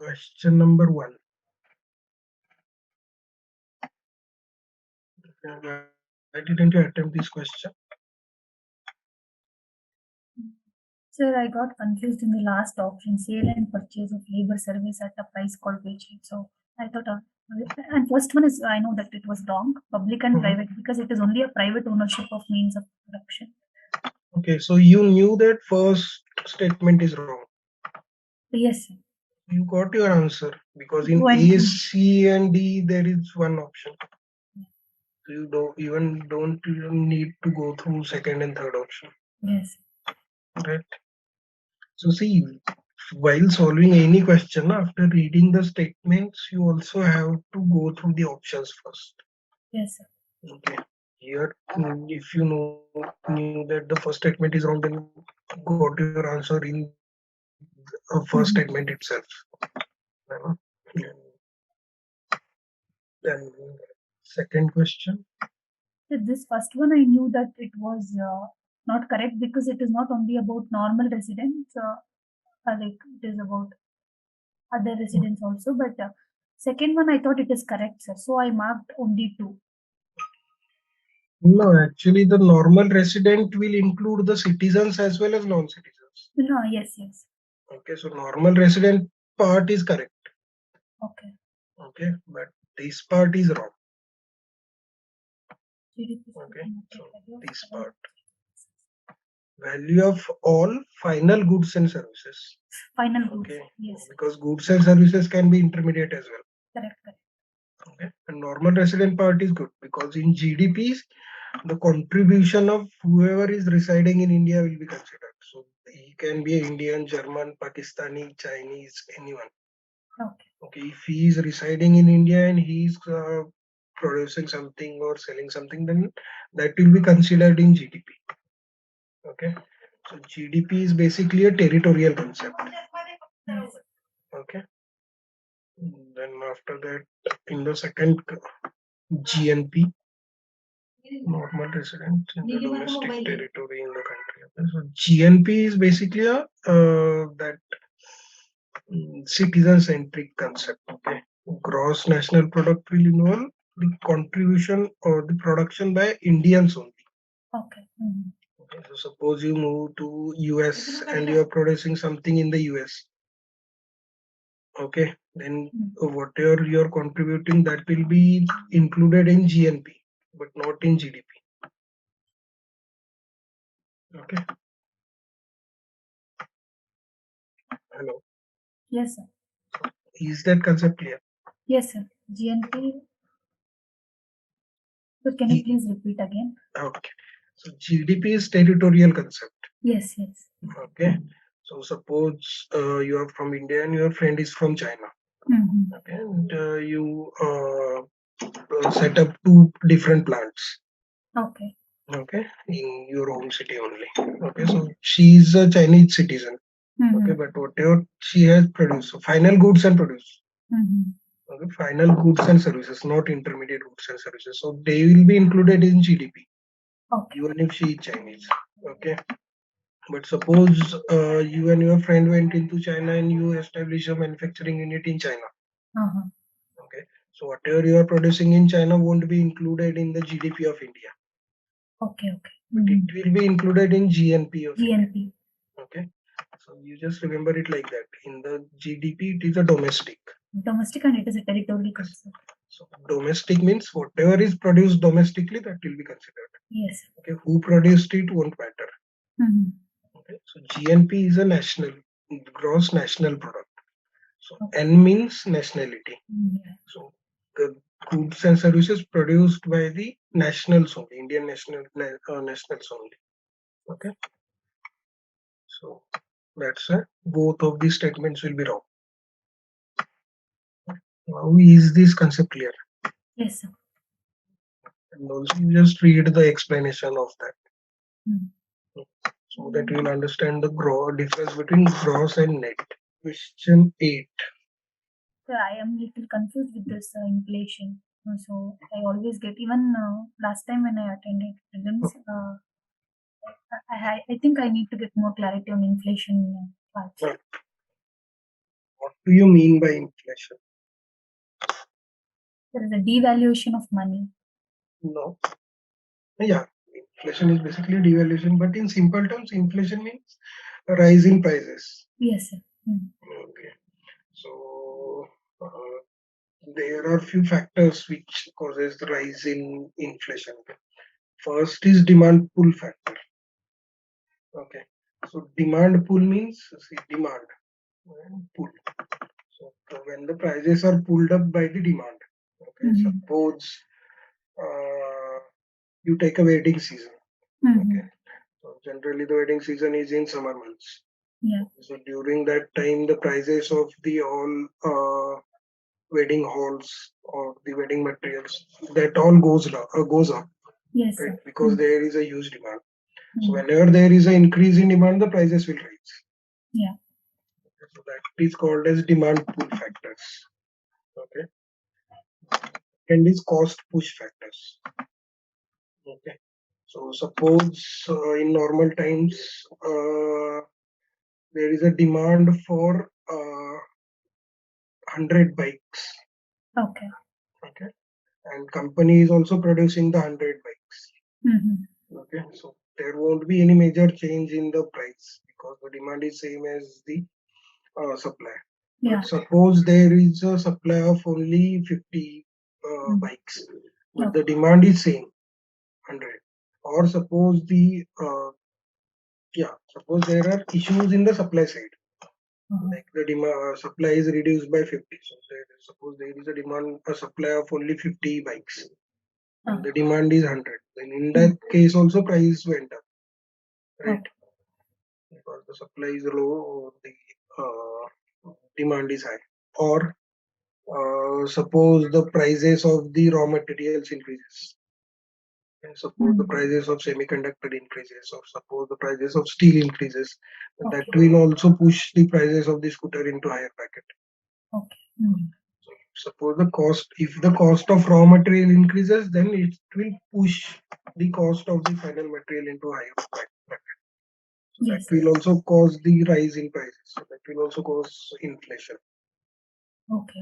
Question number 1. Why didn't you attempt this question? Sir, I got confused in the last option, sale and purchase of labor service at a price called wage rate. So I thought, and first one is, I know that it was wrong, public and private, because it is only a private ownership of means of production. Okay, so you knew that first statement is wrong. Yes, sir. You got your answer because in 20. A, C, and D there is one option. So you don't even need to go through second and third option. Yes. Right. So see, while solving any question, after reading the statements, you also have to go through the options first. Yes, sir. Okay. Here, if you knew that the first statement is wrong, then got your answer in first statement itself. Then second question. This first one, I knew that it was not correct because it is not only about normal residents, like it is about other residents also. But second one, I thought it is correct, sir. So I marked only 2. No, actually, the normal resident will include the citizens as well as non-citizens. No, yes. Okay, so normal resident part is correct. Okay. Okay, but this part is wrong. Okay, so this part. Value of all final goods and services. Final goods. Okay, Yes. because goods and services can be intermediate as well. Correct. Okay, and normal resident part is good because in GDPs, the contribution of whoever is residing in India will be considered. So he can be Indian, German, Pakistani, Chinese, anyone. Okay, if he is residing in India and he is producing something or selling something, then that will be considered in GDP. Okay, so GDP is basically a territorial concept. Okay, then after that, in the second, GNP, normal resident in the domestic territory in the country. Okay, so GNP is basically a that citizen-centric concept. Okay, gross national product will involve the contribution or the production by Indians only. Okay. Okay, so suppose you move to US and you are producing something in the US. Okay, then whatever you are contributing, that will be included in GNP, but not in GDP. Okay. Hello. Yes, sir. Is that concept clear? Yes, sir. GNP. So can you please repeat again? Okay. So GDP is territorial concept. Yes. Okay. So suppose you are from India and your friend is from China. Okay, and you set up 2 different plants. Okay. Okay, in your home city only. Okay, so she is a Chinese citizen. Okay, but whatever she has produced, so final goods and produce. Okay, final goods and services, not intermediate goods and services. So they will be included in GDP. Okay. Even if she is Chinese. Okay. But suppose you and your friend went into China and you establish a manufacturing unit in China. Okay. So whatever you are producing in China won't be included in the GDP of India. Okay. But it will be included in GNP of India. Okay. So you just remember it like that. In the GDP, it is a domestic. Domestic and it is a territorial concept. So domestic means whatever is produced domestically, that will be considered. Yes. Okay. Who produced it won't matter. Okay. So GNP is a national, gross national product. So N means nationality. So the goods and services produced by the nationals only, Indian nationals only. Okay. So that's both of these statements will be wrong. Now is this concept clear? Yes, sir. And also just read the explanation of that. So that you will understand the difference between gross and net. Question 8. So I am little confused with this inflation. So I always get, even last time when I attended prelims, I think I need to get more clarity on inflation part. What do you mean by inflation? There is a devaluation of money. No. Yeah, inflation is basically devaluation, but in simple terms, inflation means a rise in prices. Yes, sir. Okay. So there are few factors which causes the rise in inflation. First is demand pull factor. Okay. So demand pull means demand and pull. So when the prices are pulled up by the demand. Okay. Suppose you take a wedding season. Okay. So generally the wedding season is in summer months. Yeah. So during that time, the prices of the all wedding halls or the wedding materials, that all goes up. Yes, right? sir. Because there is a huge demand. So whenever there is an increase in demand, the prices will rise. Yeah. So that is called as demand pull factors. Okay. And is cost push factors. Okay. So suppose in normal times there is a demand for 100 bikes. Okay. Okay. And company is also producing the 100 bikes. Okay. So there won't be any major change in the price because the demand is same as the supply. Yeah. But suppose there is a supply of only 50 bikes, but the demand is same 100. Or suppose suppose there are issues in the supply side. Like the demand supply is reduced by 50. So suppose there is a supply of only 50 bikes, and the demand is 100. Then in that case also price went up, right? Because the supply is low or the demand is high. Or suppose the prices of the raw materials increases. And suppose the prices of semiconductor increases, or suppose the prices of steel increases, that will also push the prices of the scooter into higher bracket. Okay. So suppose if the cost of raw material increases, then it will push the cost of the final material into higher bracket. So Yes. that will also cause the rise in prices. So that will also cause inflation. Okay.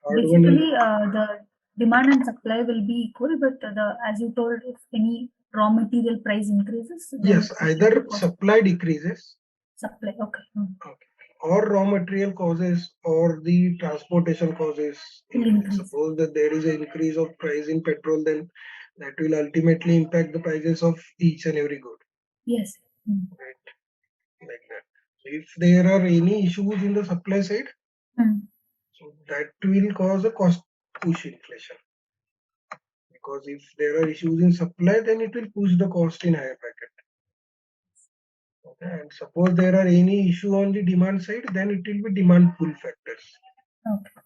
Hard Basically, the demand and supply will be equal, but as you told, if any raw material price increases, then yes, either supply decreases. Supply. Okay. Okay. Or raw material causes or the transportation causes increase. Suppose that there is an increase of price in petrol, then that will ultimately impact the prices of each and every good. Yes. Right. Like that. So if there are any issues in the supply side, so that will cause a cost push inflation. Because if there are issues in supply, then it will push the cost in higher bracket. Okay. And suppose there are any issue on the demand side, then it will be demand pull factors. Okay.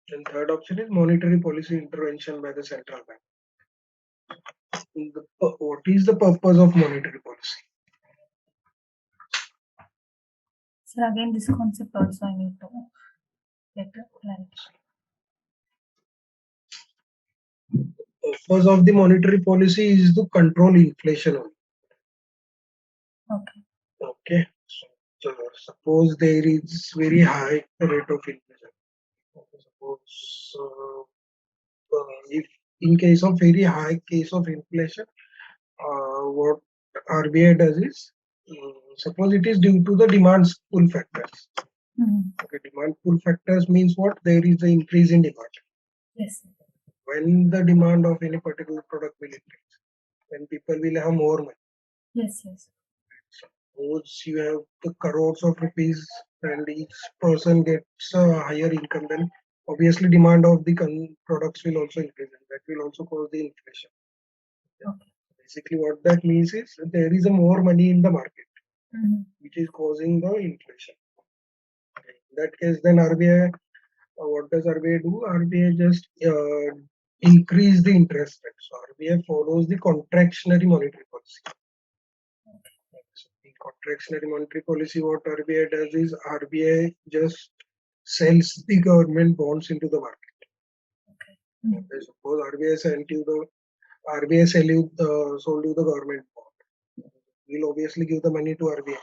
And third option is monetary policy intervention by the central bank. What is the purpose of monetary policy? So again, this concept also I need to get clarity. The purpose of the monetary policy is to control inflation only. Okay. Okay. So suppose there is very high rate of inflation. Suppose if in case of very high case of inflation, what RBI does is, suppose it is due to the demand pull factors. Okay, demand pull factors means what? There is an increase in demand. Yes. When the demand of any particular product will increase, when people will have more money. Yes, yes. Suppose you have the crores of rupees and each person gets a higher income, then obviously demand of the products will also increase, and that will also cause the inflation. Okay. Basically, what that means is there is a more money in the market, which is causing the inflation. In that case, then RBI, what does RBI do? RBI just increase the interest rate. So RBI follows the contractionary monetary policy. So the contractionary monetary policy, what RBI does is RBI just sells the government bonds into the market. Okay, suppose RBI sold you the government bond. We'll obviously give the money to RBI.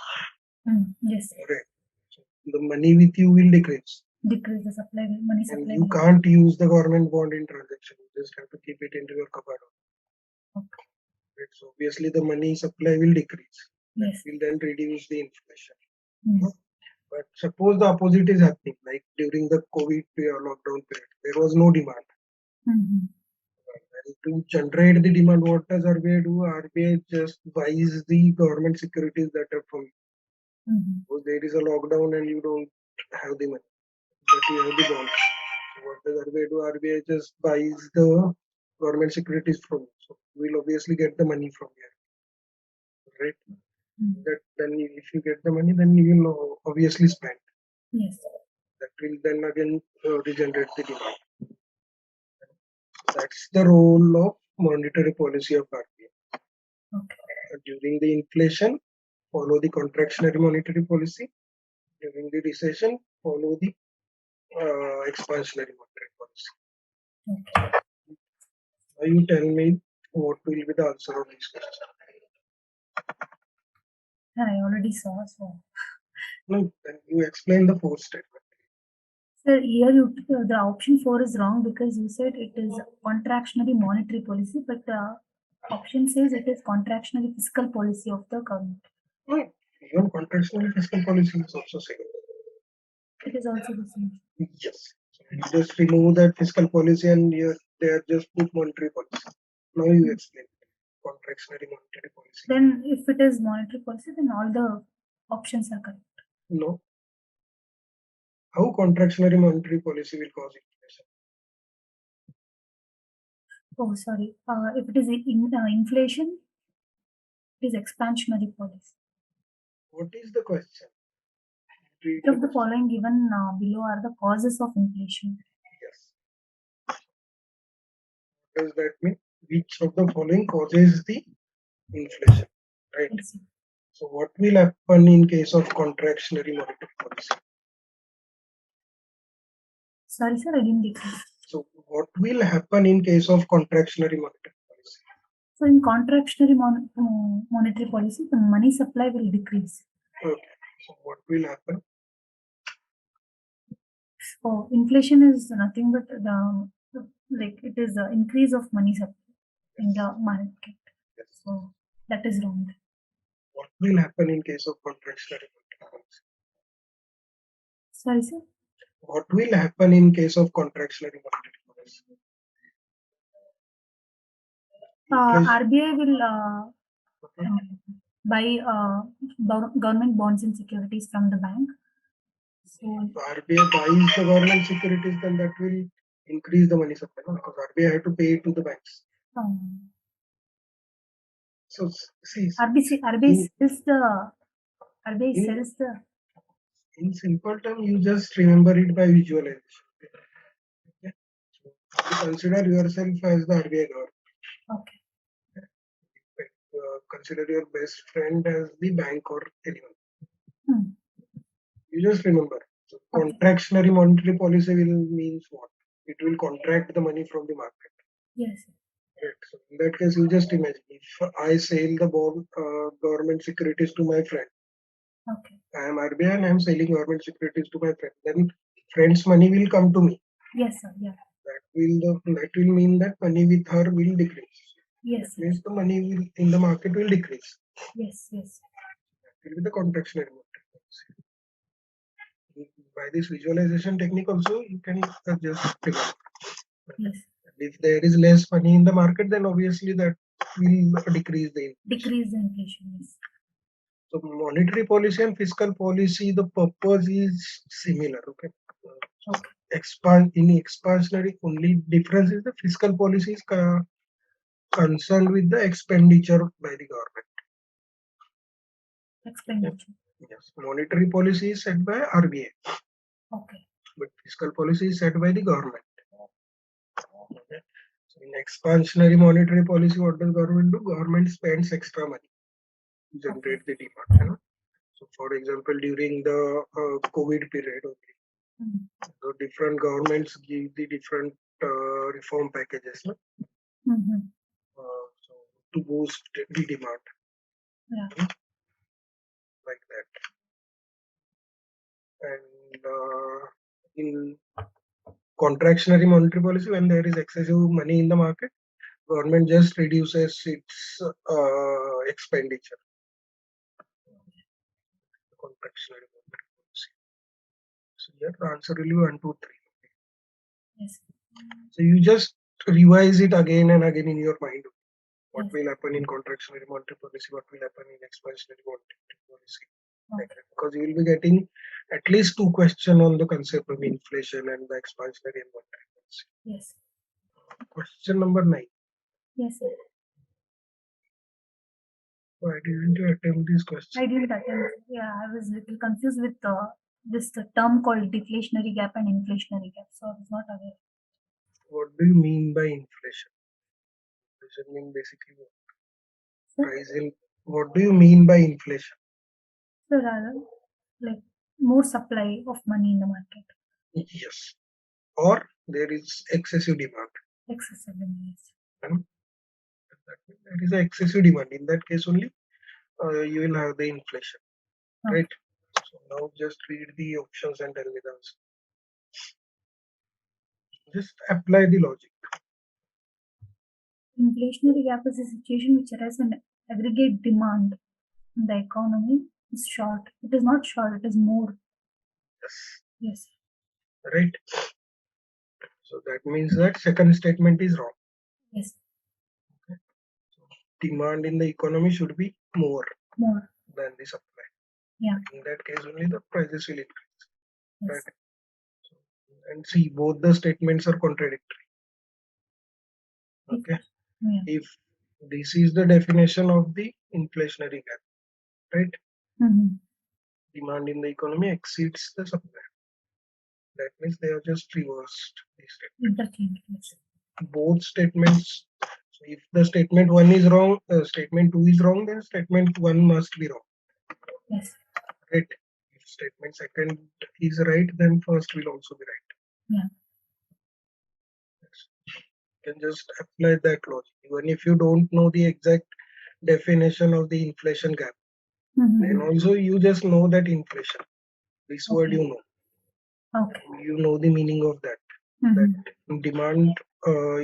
Yes. Right. So the money with you will decrease. Decrease the supply, money supply. And you can't use the government bond in transaction. You just have to keep it into your cupboard. Okay. Right. So obviously the money supply will decrease. Yes. That will then reduce the inflation. But suppose the opposite is happening, like during the COVID lockdown period, there was no demand. And to generate the demand, what does RBI do? RBI just buys the government securities that are from you. So there is a lockdown and you don't have the money, but you have the bonds. So what does RBI do? RBI just buys the government securities from you. So we'll obviously get the money from here, right? That then if you get the money, then you will obviously spend. Yes. That will then again regenerate the demand. That's the role of monetary policy of RBI. Okay. During the inflation, follow the contractionary monetary policy. During the recession, follow the expansionary monetary policy. Okay. Now you tell me what will be the answer of this question. I already saw. So. No, then you explain the fourth statement. Sir, here the option 4 is wrong because you said it is contractionary monetary policy, but option says it is contractionary fiscal policy of the government. No, even contractionary fiscal policy is also same. It is also the same. Yes. So you just remove that fiscal policy and they are just put monetary policy. Now you explain contractionary monetary policy. Then if it is monetary policy, then all the options are correct. No. How contractionary monetary policy will cause inflation? Oh, sorry. If it is inflation, it is expansionary policy. What is the question? Which of the following given below are the causes of inflation? Yes. What does that mean? Which of the following causes the inflation? Right. Yes. So what will happen in case of contractionary monetary policy? Sorry, sir, I didn't get it. So what will happen in case of contractionary monetary policy? So in contractionary monetary policy, the money supply will decrease. Okay. So what will happen? So inflation is nothing but it is the increase of money supply in the market. Yes. So that is wrong. What will happen in case of contractionary monetary policy? Sorry, sir. What will happen in case of contractionary monetary policy? RBI will buy government bonds and securities from the bank. So RBI buys the government securities, then that will increase the money supply because RBI had to pay it to the banks. So see, RBI sells the. In simple term, you just remember it by visualization. Okay. So you consider yourself as the RBI government. Okay. Consider your best friend as the bank or anyone. You just remember. So contractionary monetary policy will means what? It will contract the money from the market. Yes. Right. So in that case, you just imagine if I sell the bond, government securities to my friend. Okay. I am RBI and I am selling government securities to my friend. Then friend's money will come to me. Yes, sir. Yeah. That will mean that money with her will decrease. Yes. That means the money in the market will decrease. Yes. Yes. That will be the contractionary monetary policy. By this visualization technique also, you can just figure out. Yes. If there is less money in the market, then obviously that will decrease the inflation. Decrease the inflation, yes. So monetary policy and fiscal policy, the purpose is similar. Okay. In expansionary, only difference is the fiscal policy is concerned with the expenditure by the government. Expenditure. Yes. Monetary policy is set by RBI. Okay. But fiscal policy is set by the government. Okay. So in expansionary monetary policy, what does government do? Government spends extra money to generate the demand. You know? So for example, during the COVID period, okay, so different governments give the different reform packages, no? So to boost the demand. Yeah. Like that. And in contractionary monetary policy, when there is excessive money in the market, government just reduces its expenditure. Contractionary monetary policy. So here the answer will be 1, 2, 3. Yes. So you just revise it again and again in your mind. What will happen in contractionary monetary policy? What will happen in expansionary monetary policy? Like that. Because you will be getting at least 2 questions on the concept of inflation and the expansionary and monetary policy. Yes. Question number 9. Yes, sir. Why didn't you attempt this question? I didn't attempt. Yeah, I was a little confused with this term called deflationary gap and inflationary gap, so I was not aware. What do you mean by inflation? Inflation means basically what? Rise in. What do you mean by inflation? So rather, like more supply of money in the market. Yes. Or there is excessive demand. Excessive demand. Yes. There is an excessive demand. In that case only, you will have the inflation. Okay. Right? So now just read the options and tell me the answer. Just apply the logic. Inflationary gap is a situation which arises when aggregate demand in the economy is short. It is not short, it is more. Yes. Yes. Right. So that means that second statement is wrong. Yes. Okay. So demand in the economy should be more than the supply. Yeah. In that case only the prices will increase. Yes. Right. So, and see, both the statements are contradictory. Okay. Yeah. If this is the definition of the inflationary gap, right? Demand in the economy exceeds the supply. That means they are just reversed. These both statements. So if the statement 1 is wrong, statement 2 is wrong, then statement 1 must be wrong. Yes. Right. If statement second is right, then first will also be right. Yeah. Yes. You can just apply that logic. Even if you don't know the exact definition of the inflation gap, then also you just know that inflation. This word you know. Okay. You know the meaning of that. That demand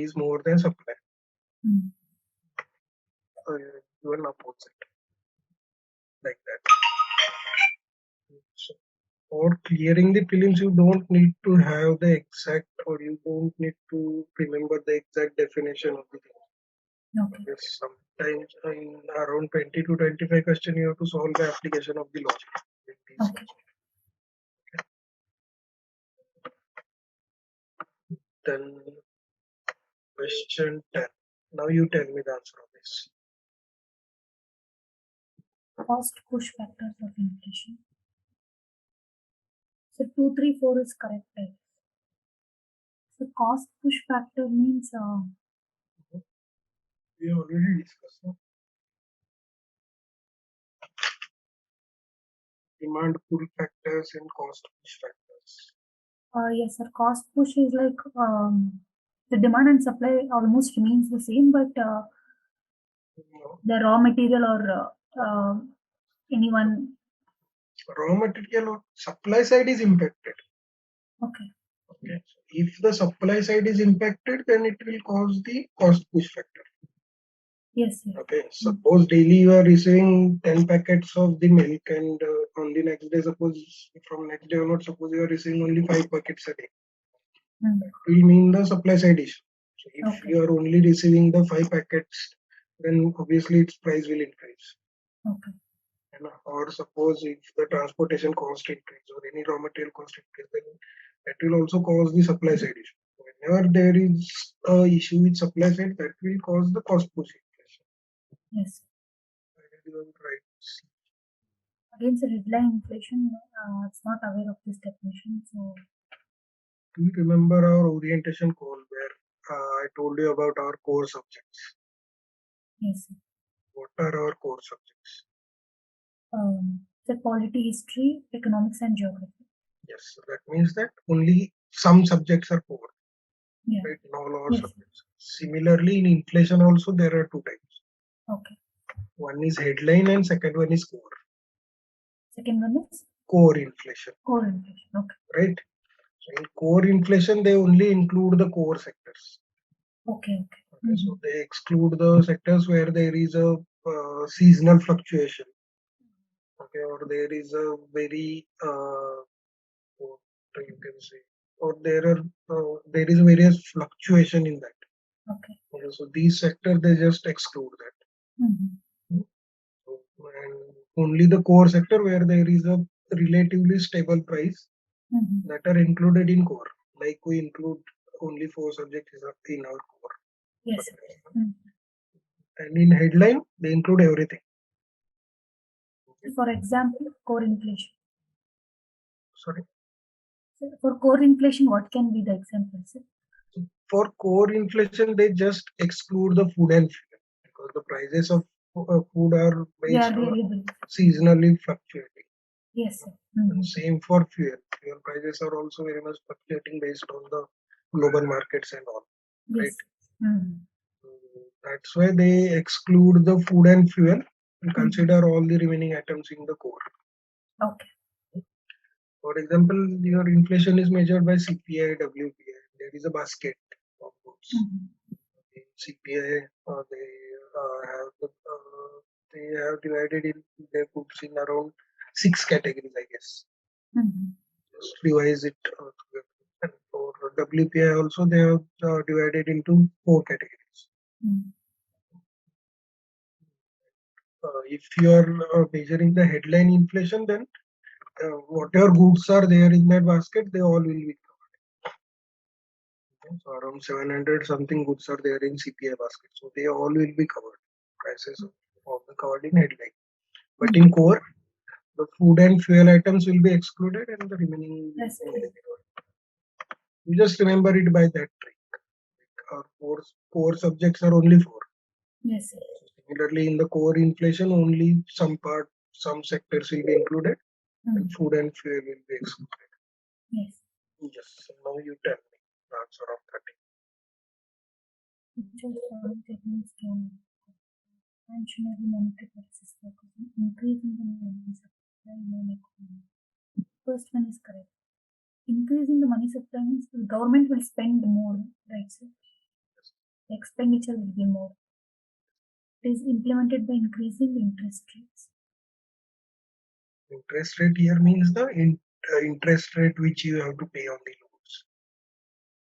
is more than supply. Even opposite. Like that. So, for clearing the prelims, you don't need to have the exact, or you don't need to remember the exact definition of the thing. Okay. Yes, sometimes in around 20 to 25 questions, you have to solve the application of the logic. Okay. Then question 10. Now you tell me the answer of this. Cost push factors of inflation. So 2, 3, 4 is correct. So cost push factor means we already discussed. No? Demand pull factors and cost push factors. Yes, sir. Cost push is like the demand and supply almost remains the same, but no. The raw material or anyone. Raw material or supply side is impacted. Okay. Okay. If the supply side is impacted, then it will cause the cost push factor. Yes. Sir. Okay. Suppose daily you are receiving 10 packets of the milk, and on the next day, suppose from next day onward, suppose you are receiving only 5 packets a day. That will mean the supply side issue. So if you are only receiving the 5 packets, then obviously its price will increase. Okay. Or suppose if the transportation cost increase or any raw material cost increase, then that will also cause the supply side issue. Whenever there is a issue with supply side, that will cause the cost push inflation. Yes. Right. Against the headline inflation, it's not aware of this definition. So, do you remember our orientation call where I told you about our core subjects? Yes. What are our core subjects? The polity, history, economics, and geography. Yes, so that means that only some subjects are core. Yeah. Right, not all subjects. Similarly, in inflation also there are 2 types. Okay. One is headline and second one is core. Second one is? core inflation. Core inflation, okay. Right? So in core inflation, they only include the core sectors. Okay. So they exclude the sectors where there is a seasonal fluctuation. Okay, or there is a very what you can say, or there is various fluctuation in that. Okay. So these sectors they just exclude that. And only the core sector where there is a relatively stable price that are included in core. Like we include only 4 subjects in our core. Yes. And in headline, they include everything. For example, core inflation. Sorry. For core inflation, what can be the examples? For core inflation, they just exclude the food and fuel because the prices of food are based on seasonally fluctuating. Yes. Same for fuel. Fuel prices are also very much fluctuating based on the global markets and all. Right? That's why they exclude the food and fuel and consider all the remaining items in the core. Okay. For example, your inflation is measured by CPI, WPI. There is a basket of goods. In CPI, they have divided their goods in around 6 categories, I guess. Just revise it. And for WPI also, they have divided into 4 categories. If you are measuring the headline inflation, then whatever goods are there in that basket, they all will be covered. So around 700 something goods are there in CPI basket. So they all will be covered. Prices of the covered in headline. But in core, the food and fuel items will be excluded and the remaining will be covered. You just remember it by that trick. Our core subjects are only 4. Yes. Similarly, in the core inflation, only some sectors will be included, and food and fuel will be excluded. Yes. Yes. So now you tell me the answer of 30. Inflationary monetary policies focus on increasing the money supply in economy. First one is correct. Increasing the money supply means the government will spend more, right, sir? The expenditure will be more. It is implemented by increasing the interest rates. Interest rate here means the interest rate which you have to pay on the loans.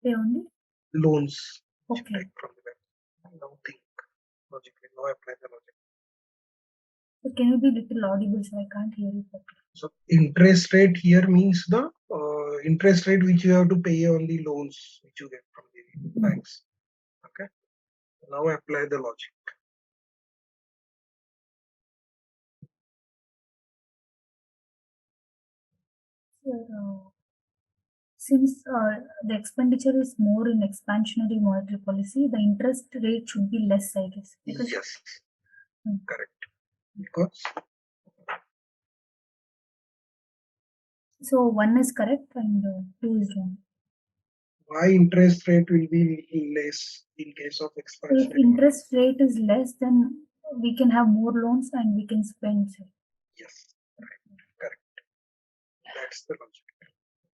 Pay on the loans. Okay. Take from the bank. Now think logically. Now apply the logic. So can you be little audible so I can't hear you properly? So interest rate here means the interest rate which you have to pay on the loans which you get from the banks. Okay. Now apply the logic. So, since the expenditure is more in expansionary monetary policy, the interest rate should be less, I guess. Yes, correct. Because so 1 is correct and 2 is wrong. Why interest rate will be less in case of expansion? If interest rate is less, then we can have more loans and we can spend. Yes, correct. That's the logic.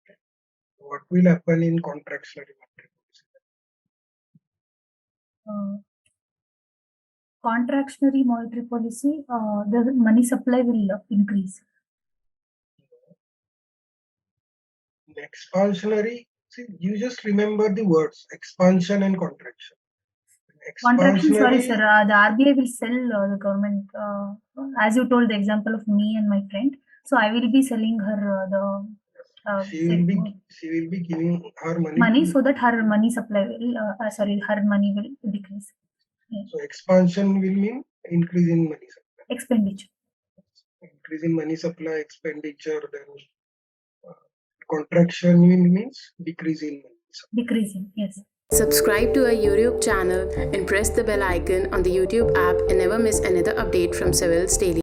Okay. What will happen in contractionary monetary policy? Contractionary monetary policy, the money supply will increase. In expansionary, see, you just remember the words expansion and contraction. Contraction, sorry sir, the RBI will sell the government, as you told the example of me and my friend. So I will be selling her she will be giving her money so that her money supply will, her money will decrease. Yeah. So expansion will mean increase in money supply. Expenditure. Increase in money supply, expenditure, then contraction means decrease in money supply. Decreasing, yes. Subscribe to our YouTube channel and press the bell icon on the YouTube app and never miss another update from Civil's Daily.